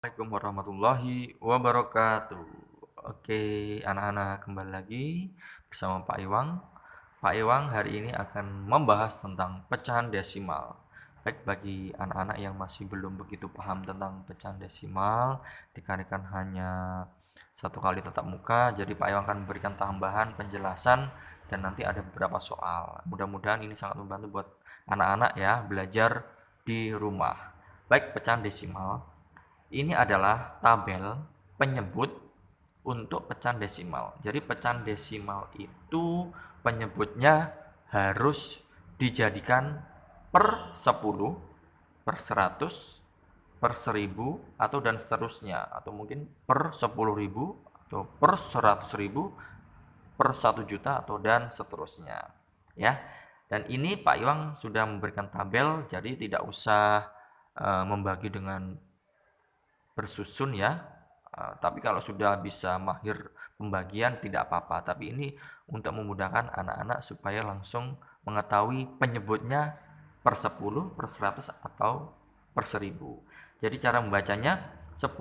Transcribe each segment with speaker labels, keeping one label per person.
Speaker 1: Assalamualaikum warahmatullahi wabarakatuh. Oke, anak-anak kembali lagi bersama Pak Iwang. Pak Iwang hari ini akan membahas tentang pecahan desimal. Baik, bagi anak-anak yang masih belum begitu paham tentang pecahan desimal, dikarenakan hanya satu kali tatap muka, jadi Pak Iwang akan memberikan tambahan penjelasan dan nanti ada beberapa soal. Mudah-mudahan ini sangat membantu buat anak-anak ya belajar di rumah. Baik, pecahan desimal ini adalah tabel penyebut untuk pecahan desimal. Jadi pecahan desimal itu penyebutnya harus dijadikan per 10, per 100, per 1000 atau dan seterusnya, atau mungkin per 10.000 atau per 100.000, per 1 juta atau dan seterusnya. Ya. Dan ini Pak Iwang sudah memberikan tabel, jadi tidak usah membagi dengan bersusun ya. Tapi kalau sudah bisa mahir pembagian tidak apa-apa. Tapi ini untuk memudahkan anak-anak supaya langsung mengetahui penyebutnya per 10, per 100 atau per 1000. Jadi cara membacanya 10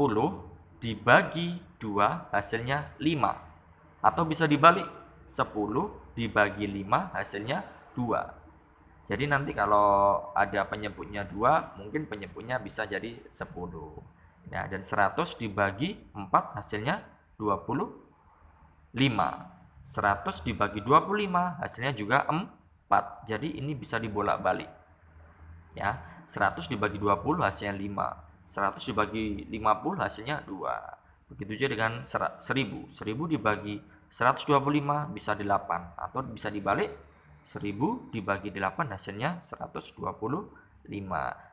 Speaker 1: dibagi 2 hasilnya 5. Atau bisa dibalik 10 dibagi 5 hasilnya 2. Jadi nanti kalau ada penyebutnya 2, mungkin penyebutnya bisa jadi 10. Ya, dan 100 dibagi 4 hasilnya 25. 100 dibagi 25 hasilnya juga 4. Jadi ini bisa dibolak-balik. Ya, 100 dibagi 20 hasilnya 5. 100 dibagi 50 hasilnya 2. Begitu juga dengan 1000. 1000 dibagi 125 bisa 8 atau bisa dibalik 1000 dibagi 8 hasilnya 125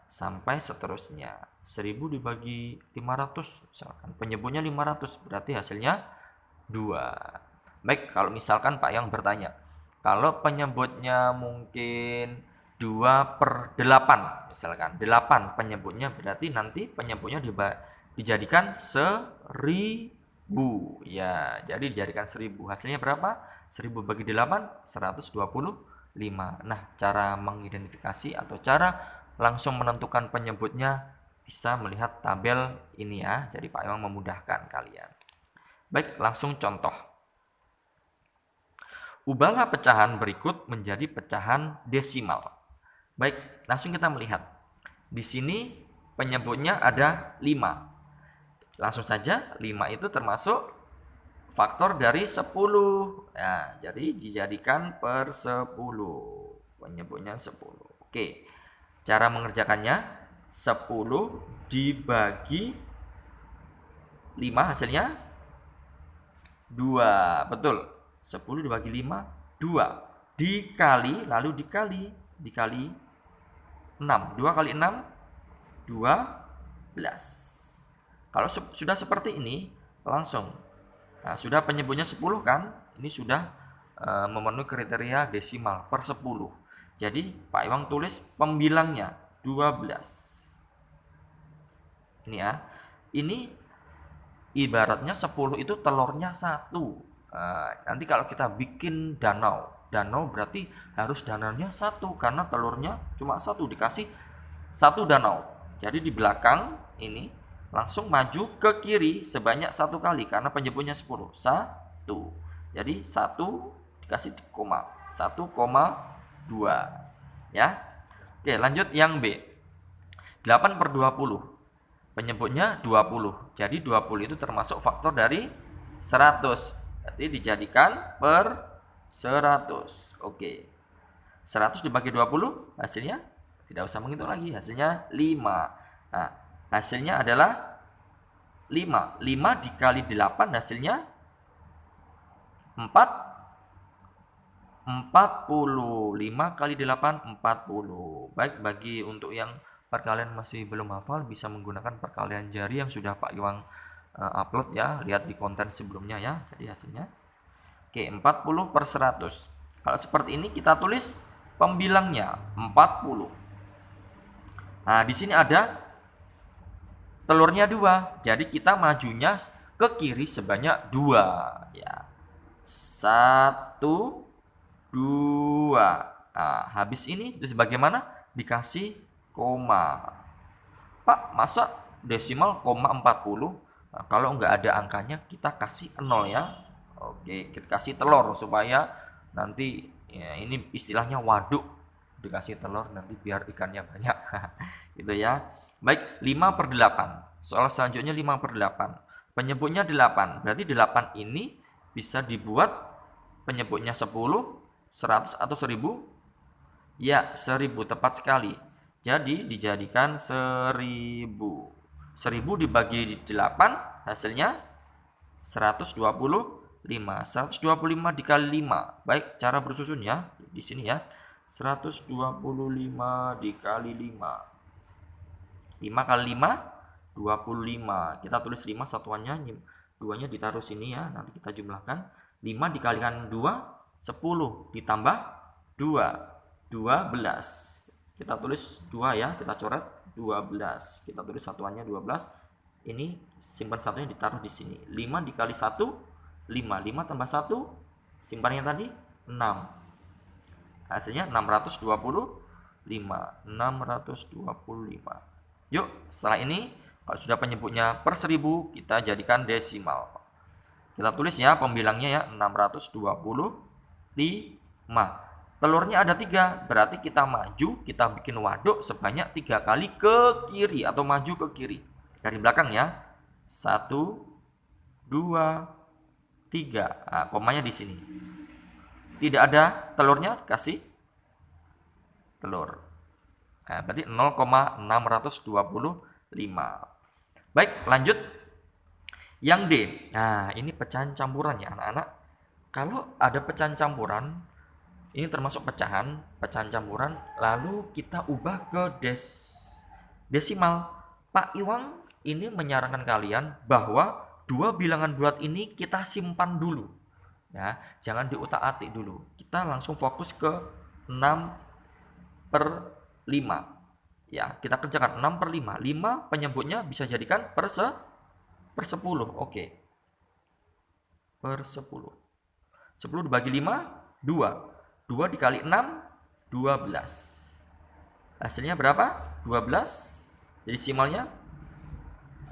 Speaker 1: sampai seterusnya. 1000 dibagi 500 misalkan penyebutnya 500 berarti hasilnya 2. Baik, kalau misalkan Pak yang bertanya, kalau penyebutnya mungkin 2 per 8 misalkan 8 penyebutnya, berarti nanti penyebutnya dijadikan 1000 ya. Jadi dijadikan 1000 hasilnya berapa? 1000 bagi 8 125. Nah, cara mengidentifikasi atau cara langsung menentukan penyebutnya bisa melihat tabel ini ya. Jadi Pak Imam memudahkan kalian. Baik, langsung contoh. Ubahlah pecahan berikut menjadi pecahan desimal. Baik, langsung kita melihat. Di sini penyebutnya ada 5. Langsung saja 5 itu termasuk faktor dari 10. Nah, jadi dijadikan per 10. Penyebutnya 10. Oke. Cara mengerjakannya 10 dibagi 5 hasilnya 2. Betul. 10 dibagi 5 2. Dikali lalu dikali 6. 2 kali 6 12. Kalau sudah seperti ini langsung. Nah, sudah penyebutnya 10 kan? Ini sudah memenuhi kriteria desimal per 10. Jadi Pak Iwang tulis pembilangnya 12. Ini ya. Ini ibaratnya 10 itu telurnya 1. Nanti kalau kita bikin danau berarti harus danaunya 1 karena telurnya cuma 1, dikasih 1 danau. Jadi di belakang ini langsung maju ke kiri sebanyak 1 kali karena penyebutnya 10. 1. Jadi 1 dikasih koma. 1,2. Ya. Oke, lanjut yang B. 8 per 20. Penyebutnya 20. Jadi 20 itu termasuk faktor dari 100. Berarti dijadikan per 100. Oke. 100 dibagi 20 hasilnya tidak usah menghitung lagi, hasilnya 5. Nah, hasilnya adalah 5. 5 dikali 8 hasilnya 40. 5 kali 8 40. Baik, bagi untuk yang perkalian masih belum hafal bisa menggunakan perkalian jari yang sudah Pak Iwang upload ya. Lihat di konten sebelumnya ya. Jadi hasilnya oke, 40 per 100. Kalau seperti ini kita tulis pembilangnya 40. Nah, di sini ada telurnya 2. Jadi kita majunya ke kiri sebanyak 2 ya. 1 2. Nah, habis ini terus bagaimana? Dikasih koma. Pak, masa desimal, koma 40. Nah, kalau nggak ada angkanya kita kasih 0 ya. Oke, kita kasih telur supaya nanti ya, ini istilahnya waduk, dikasih telur nanti biar ikannya banyak. Gitu ya. Baik, 5/8. Soal selanjutnya 5/8. Penyebutnya 8. Berarti 8 ini bisa dibuat penyebutnya 10, 100 atau 10? Ya, 1000 tepat sekali. Jadi dijadikan 1000. 1000 dibagi 8 hasilnya 125. 125 dikali 5. Baik, cara bersusun ya. Di sini ya. 125 dikali 5. 5 kali 5 25. Kita tulis 5 satuannya, 2-nya ditaruh sini ya. Nanti kita jumlahkan. 5 dikalikan 2 10 ditambah 2 12. Kita tulis 2 ya, kita coret 12. Kita tulis satuannya 12. Ini simpan satunya ditaruh di sini. 5 dikali 1 5. 5 tambah 1 simpannya tadi 6. Hasilnya 625. 625. Yuk, setelah ini kalau sudah penyebutnya per 1000 kita jadikan desimal. Kita tulis ya pembilangnya ya 625. Telurnya ada 3, berarti kita maju, kita bikin waduk sebanyak 3 kali ke kiri atau maju ke kiri. Dari belakang ya. 1, 2, 3. Nah, komanya di sini. Tidak ada telurnya, kasih telur. Nah, berarti 0,625. Baik, lanjut. Yang D. Nah, ini pecahan campuran ya anak-anak. Kalau ada pecahan campuran, ini termasuk pecahan campuran, lalu kita ubah ke desimal. Pak Iwang ini menyarankan kalian bahwa 2 bilangan bulat ini kita simpan dulu. Ya, jangan diutak-atik dulu. Kita langsung fokus ke 6/5. Ya, kita kerjakan 6/5. 5 penyebutnya bisa jadikan per 10. Oke. Per 10. 10 dibagi 5, 2. 2 dikali 6, 12. Hasilnya berapa? 12. Jadi desimalnya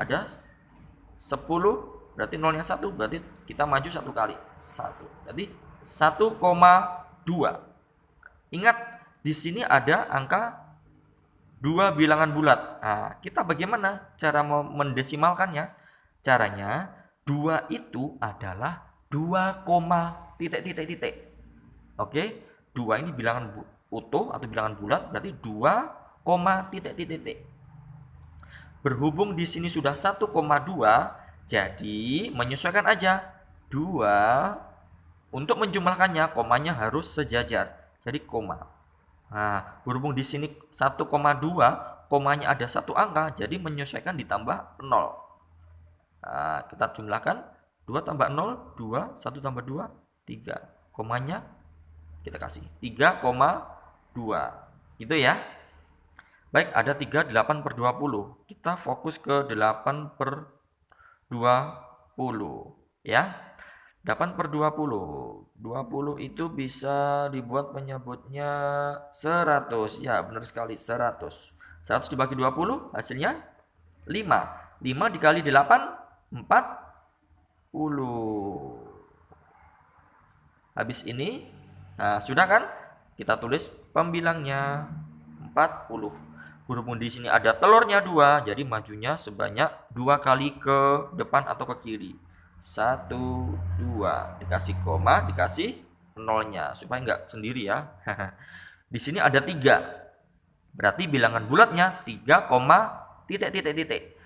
Speaker 1: ada 10. Berarti nolnya 1. Berarti kita maju 1 kali. 1. Berarti 1,2. Ingat, di sini ada angka 2 bilangan bulat. Nah, kita bagaimana cara mendesimalkannya? Caranya, 2 itu adalah 2, titik. Oke, 2 ini bilangan utuh atau bilangan bulat, berarti 2, titik. Berhubung di sini sudah 1,2, jadi menyesuaikan aja. 2, untuk menjumlahkannya, komanya harus sejajar. Jadi koma. Nah, berhubung di sini 1,2, komanya ada 1 angka, jadi menyesuaikan ditambah 0. Nah, kita jumlahkan 2 tambah 0, 2, 1 tambah 2, 3. Komanya kita kasih 3,2. Gitu ya. Baik, ada 3, 8/20. Kita fokus ke 8/20 ya. 8/20. 20 itu bisa dibuat penyebutnya 100. Ya, benar sekali 100. 100 dibagi 20 hasilnya 5. 5 dikali 8 40. Habis ini, nah sudah kan? Kita tulis pembilangnya 40. Berhubung di sini ada telurnya 2, jadi majunya sebanyak 2 kali ke depan atau ke kiri. 1, 2. Dikasih koma, dikasih nolnya supaya nggak sendiri ya. Di sini ada 3. Berarti bilangan bulatnya 3, titik.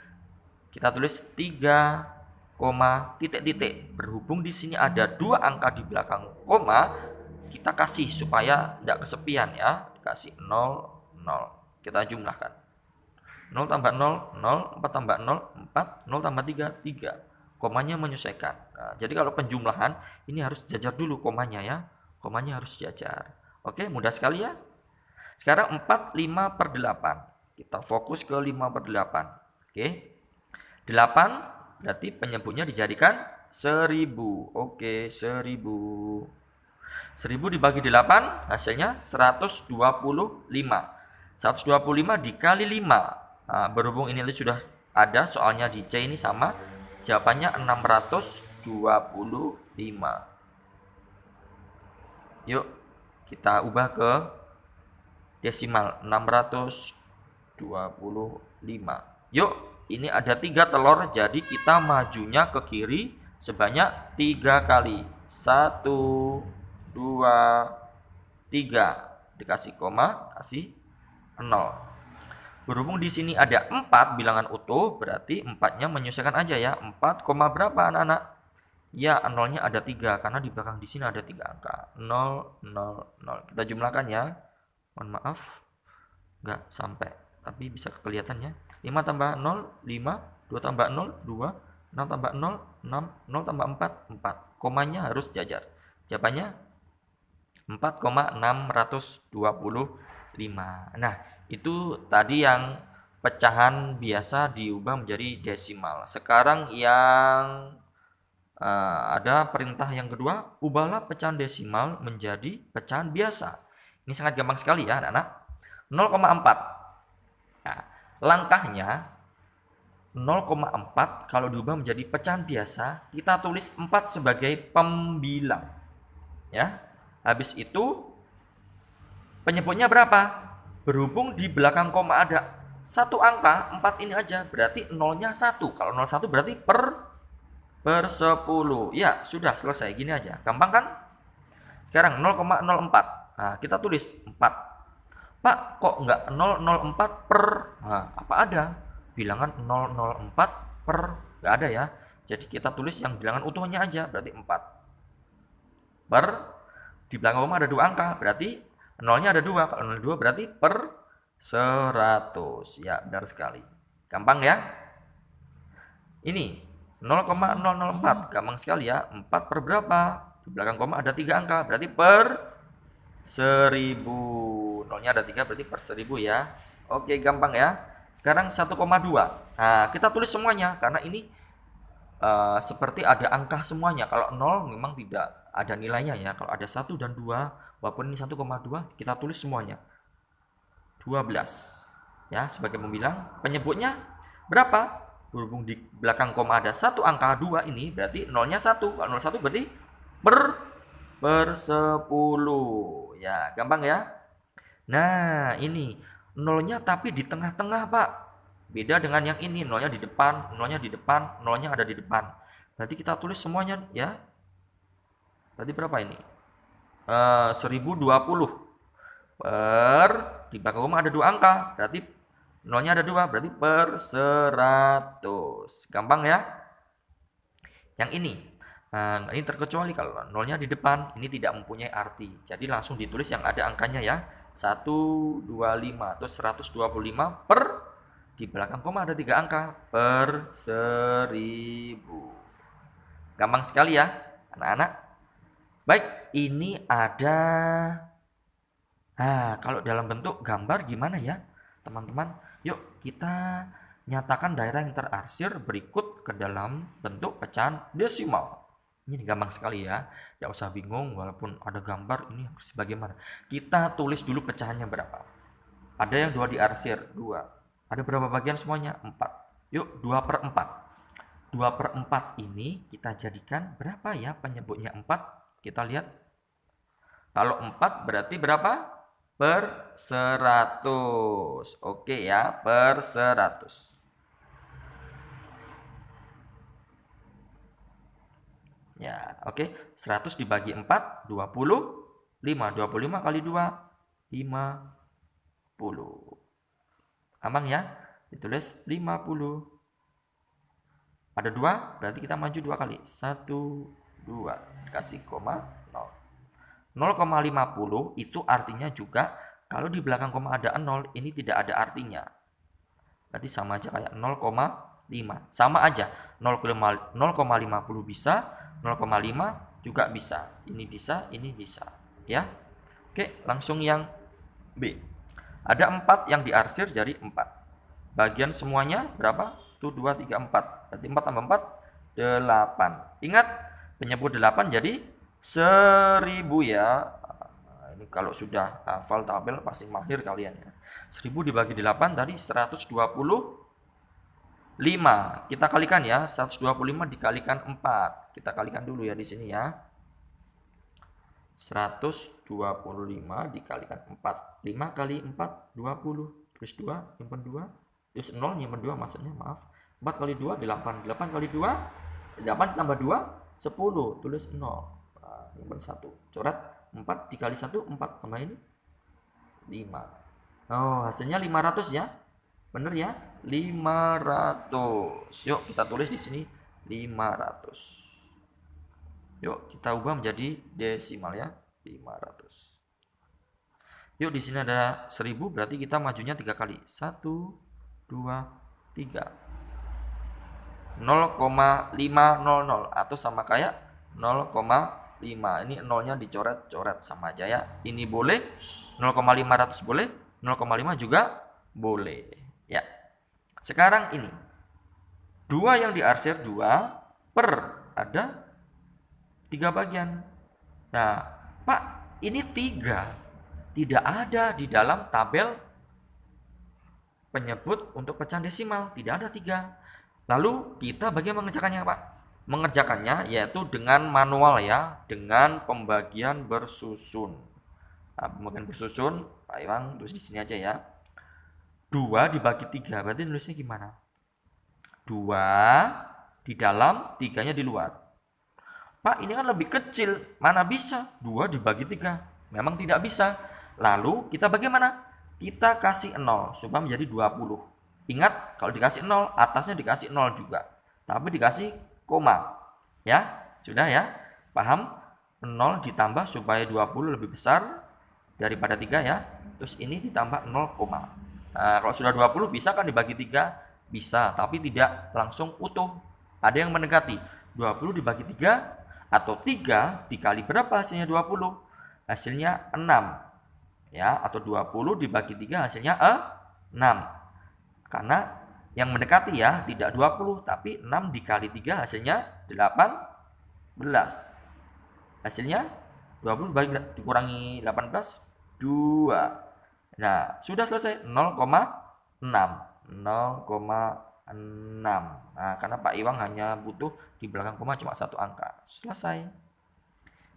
Speaker 1: Kita tulis 3, titik. Berhubung di sini ada 2 angka di belakang koma, kita kasih supaya tidak kesepian ya. Kasih 0, 0. Kita jumlahkan. 0 tambah 0, 0. 4 tambah 0, 4. 0 tambah 3, 3. Komanya menyesuaikan. Nah, jadi kalau penjumlahan, ini harus jajar dulu komanya ya. Komanya harus jajar. Oke, mudah sekali ya. Sekarang 4, 5/8. Kita fokus ke 5/8. Oke. 8 berarti penyebutnya dijadikan 1000. Oke, 1000. 1000 dibagi 8 hasilnya 125. 125 dikali 5. Nah, berhubung ini sudah Ada soalnya di C ini sama. Jawabannya 625. Yuk, kita ubah ke desimal 625. Yuk, ini ada 3 telur, jadi kita majunya ke kiri sebanyak 3 kali. 1, 2, 3. Dikasih koma, kasih 0. Berhubung di sini ada 4 bilangan utuh, berarti 4-nya menyesuaikan aja ya. 4, berapa anak-anak? Ya, nolnya ada 3 karena di belakang di sini ada 3 angka. 0, 0, 0. Kita jumlahkan ya. Mohon maaf, nggak sampai, tapi bisa kelihatan ya. 5 tambah 0, 5. 2 tambah 0, 2. 6 tambah 0, 6. 0 tambah 4, 4. Komanya harus jajar. Jawabannya 4,625. Nah, itu tadi yang pecahan biasa diubah menjadi desimal. Sekarang yang ada perintah yang kedua, ubahlah pecahan desimal menjadi pecahan biasa. Ini sangat gampang sekali ya anak-anak. 0,4. Nah, langkahnya 0,4 kalau diubah menjadi pecahan biasa, kita tulis 4 sebagai pembilang. Ya. Habis itu penyebutnya berapa? Berhubung di belakang koma ada satu angka, 4 ini aja, berarti nolnya 1. Kalau 01 berarti per 10. Ya, sudah selesai. Gini aja. Gampang kan? Sekarang 0,04. Nah, kita tulis 4. Pak, kok nggak 004 per? Nah, apa ada? Bilangan 004 per. Nggak ada ya. Jadi kita tulis yang bilangan utuhnya aja. Berarti 4. Per. Di belakang koma ada 2 angka. Berarti nolnya ada 2. Kalau 02 berarti per 100. Ya, benar sekali. Gampang ya? Ini 0,004, gampang sekali ya. 4 per berapa? Di belakang koma ada 3 angka, berarti per 1000. Nolnya ada 3 berarti per 1000 ya. Oke, gampang ya. Sekarang 1,2. Nah, kita tulis semuanya karena ini seperti ada angka semuanya. Kalau 0 memang tidak ada nilainya ya. Kalau ada 1 dan 2, walaupun ini 1,2, kita tulis semuanya. 12. Ya, sebagai pembilang. Penyebutnya berapa? Berhubung di belakang koma ada satu angka 2 ini, berarti nolnya 1. Kalau 01 berarti per 10. Ya, gampang ya. Nah, ini nolnya tapi di tengah-tengah, Pak. Beda dengan yang ini, nolnya di depan, nolnya di depan, nolnya ada di depan. Berarti kita tulis semuanya ya. Tadi berapa ini? 1020 per, di belakang koma ada 2 angka, berarti nolnya ada 2, berarti per 100. Gampang ya. Yang ini, nah, ini terkecuali kalau nolnya di depan, ini tidak mempunyai arti. Jadi langsung ditulis yang ada angkanya ya. 125 atau 125 per, di belakang koma ada 3 angka, per 1000. Gampang sekali ya anak-anak. Baik, ini ada, kalau dalam bentuk gambar gimana ya teman-teman? Yuk kita nyatakan daerah yang terarsir berikut ke dalam bentuk pecahan desimal. Ini gampang sekali ya, tidak usah bingung walaupun ada gambar ini harus bagaimana. Kita tulis dulu pecahannya berapa. Ada yang 2 diarsir, 2. Ada berapa bagian semuanya? 4. Yuk 2 per 4. 2 per 4 ini kita jadikan berapa ya penyebutnya 4? Kita lihat. Kalau 4 berarti berapa? Per 100. Oke ya, per 100. Ya, oke. 100 dibagi 4, 25. 25 kali 2, 50. Gampang ya? Ditulis 50. Ada 2, berarti kita maju 2 kali. 1, 2. Kasih koma, 0. 0,50 itu artinya juga kalau di belakang koma ada 0, ini tidak ada artinya. Berarti sama aja kayak 0,5. Sama aja. 0,50 bisa, 0,5 juga bisa. Ini bisa, ini bisa. Ya. Oke, langsung yang B. Ada 4 yang diarsir jadi 4. Bagian semuanya berapa? Tuh 2, 3, 4. Berarti 4 tambah 4, 8. Ingat, penyebut 8 jadi 1000 ya. Ini kalau sudah hafal tabel pasti mahir kalian ya. 1000 dibagi 8 tadi 120 5. Kita kalikan ya, 125 dikalikan 4. Kita kalikan dulu ya di sini ya. 125 dikalikan 4. 5 kali 4, 20. Terus 2, nyimpen 2. Terus 0, nyimpen 2 maksudnya, maaf. 4 kali 2, 8. 8 kali 2, 8 tambah 2, 10. Tulis 0. Nah, nyimpen 1. Coret 4 dikali 1, 4. Tambah ini 5. Oh, hasilnya 500 ya. Bener ya? 500. Yuk kita tulis di sini 500. Yuk kita ubah menjadi desimal ya. 500. Yuk di sini ada 1000, berarti kita majunya 3 kali. 1 2 3. 0,500 atau sama kayak 0,5. Ini nolnya dicoret-coret sama aja ya. Ini boleh, 0,500 boleh, 0,5 juga boleh. Ya. Sekarang ini 2 yang diarsir 2 per ada 3 bagian. Nah, Pak, ini 3 tidak ada di dalam tabel penyebut untuk pecahan desimal, tidak ada 3. Lalu kita bagaimana mengerjakannya, Pak? Mengerjakannya yaitu dengan manual ya, dengan pembagian bersusun. Nah, pembagian bersusun, Pak Iwan tulis di sini aja ya. 2 dibagi 3, berarti nulisnya gimana? 2 di dalam, 3-nya di luar. Pak, ini kan lebih kecil, mana bisa 2 dibagi 3? Memang tidak bisa. Lalu kita bagaimana? Kita kasih 0 supaya menjadi 20. Ingat, kalau dikasih 0, atasnya dikasih 0 juga. Tapi dikasih koma. Ya, sudah ya? Paham? 0 ditambah supaya 20 lebih besar daripada 3 ya. Terus ini ditambah 0, nah, kalau sudah 20 bisa kan dibagi 3? Bisa, tapi tidak langsung utuh. Ada yang mendekati 20 dibagi 3 atau 3 dikali berapa hasilnya 20? Hasilnya 6. Ya, atau 20 dibagi 3 hasilnya 6. Karena yang mendekati ya, tidak 20, tapi 6 dikali 3 hasilnya 18. Hasilnya 20 dikurangi 18, 2. Nah, sudah selesai 0,6. 0,6. Nah, karena Pak Iwang hanya butuh di belakang koma cuma 1 angka. Selesai.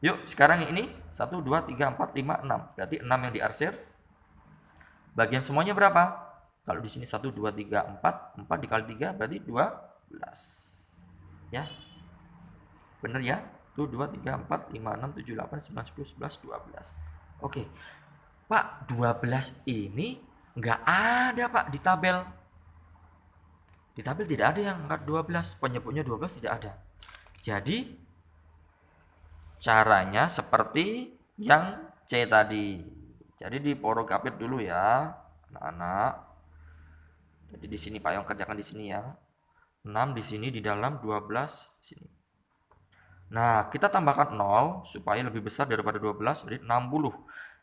Speaker 1: Yuk, sekarang ini 1, 2, 3, 4, 5, 6. Berarti 6 yang diarsir. Bagian semuanya berapa? Kalau di sini 1, 2, 3, 4. 4 dikali 3 berarti 12. Ya. Bener ya? Tuh 2, 3, 4, 5, 6, 7, 8, 9, 10, 11, 12. Oke. Pak, 12 ini nggak ada Pak di tabel. Di tabel tidak ada yang angka 12. Penyebutnya 12 tidak ada. Jadi caranya seperti yang C tadi. Jadi di porokapit dulu ya, anak-anak. Jadi di sini Pak yang kerjakan di sini ya. 6 di sini di dalam 12 di sini. Nah, kita tambahkan 0 supaya lebih besar daripada 12, jadi 60.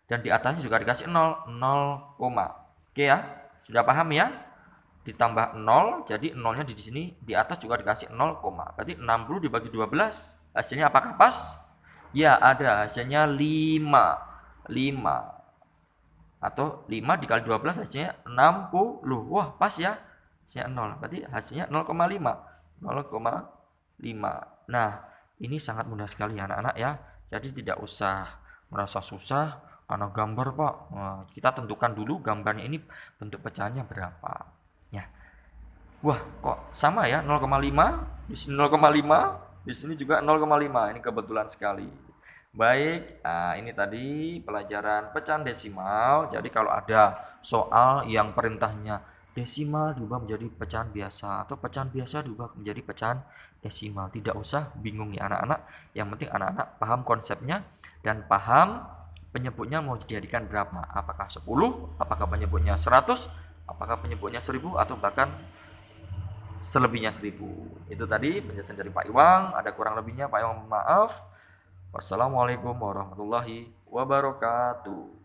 Speaker 1: Dan di atasnya juga dikasih 0, 0, Oke ya? Sudah paham ya? Ditambah 0, jadi 0-nya di sini di atas juga dikasih 0, berarti 60 dibagi 12. Hasilnya apakah pas? Ya, ada hasilnya 5. 5. Atau 5 dikali 12 hasilnya 60. Wah, pas ya. Hasilnya 0. Berarti hasilnya 0,5. 0,5. Nah, ini sangat mudah sekali ya anak-anak ya. Jadi tidak usah merasa susah karena gambar, Pak. Nah, kita tentukan dulu gambarnya ini bentuk pecahannya berapa. Ya. Wah, kok sama ya 0,5, di sini 0,5. Di sini juga 0,5. Ini kebetulan sekali. Baik, nah ini tadi pelajaran pecahan desimal. Jadi kalau ada soal yang perintahnya desimal diubah menjadi pecahan biasa atau pecahan biasa diubah menjadi pecahan desimal, tidak usah bingung ya anak-anak. Yang penting anak-anak paham konsepnya dan paham penyebutnya mau dijadikan berapa. Apakah 10, apakah penyebutnya 100, apakah penyebutnya 1000 atau bahkan selebihnya 1000. Itu tadi penjelasan dari Pak Iwang. Ada kurang lebihnya Pak Iwang maaf. Wassalamualaikum warahmatullahi wabarakatuh.